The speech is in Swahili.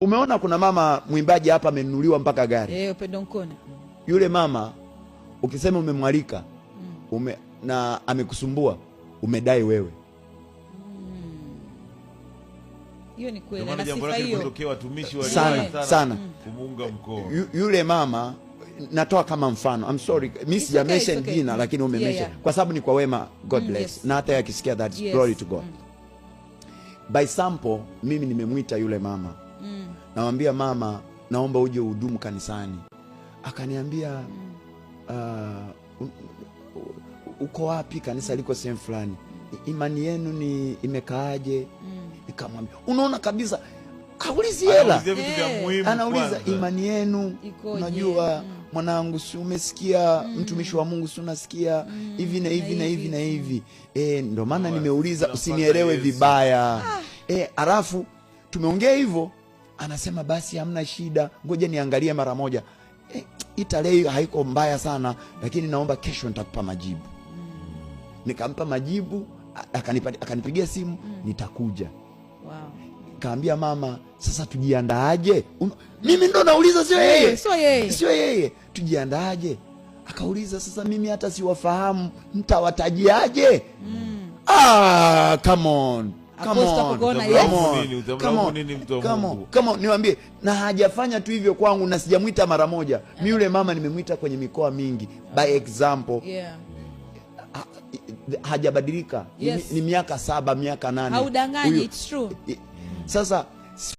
Umeona kuna mama mwimbaji hapa amenunuliwa mpaka gari. Upendo Nkone. Yule mama ukisema umemwalika na amekusumbua, umedai wewe. Hiyo ni kweli na sifa hiyo. Kutokea watumishi wale sana kumunga mkono. Yule mama natoa kama mfano. I'm sorry. Mimi sija mention jina lakini umemesha kwa sababu ni kwa wema. God bless. Yes. Na hata yakisikia that glory to God. By sample mimi nimemwita yule mama. Namwambia mama, naomba uje uhudumu kanisani. Akaniambia uko wapi? Kanisa liko sehemu fulani. Imani yenu ni imekaaje? Nikamwambia unaona kabisa kaulizi hela. Anauliza imani yenu unajua mwanangu, si umesikia mtumishi wa Mungu, si unasikia hivi na hivi na hivi na hivi. Ndio maana nimeuliza usinielewe vibaya. Alafu tumeongea hivyo, anasema basi hamna shida, ngoja niangalie mara moja. Tarehe haiko mbaya sana lakini naomba kesho nitakupa majibu. Nikampa majibu, akanipigia simu, nitakuja. Wow. Kaambia mama, sasa tujiandaaje? Mimi ndo nauliza, sio yeye. Sio yeye. Tujiandaaje? Akauliza sasa mimi hata siwafahamu, mtawatajiaje? Come on. Come on, niwaambie, na hajafanya tu hivyo kwangu na sijamwita mara moja. Mimi yule mama nimemwita kwenye mikoa mingi. By example. Hajabadilika. Ni miaka 7, miaka 8. Haudanganyi, it's true. Sasa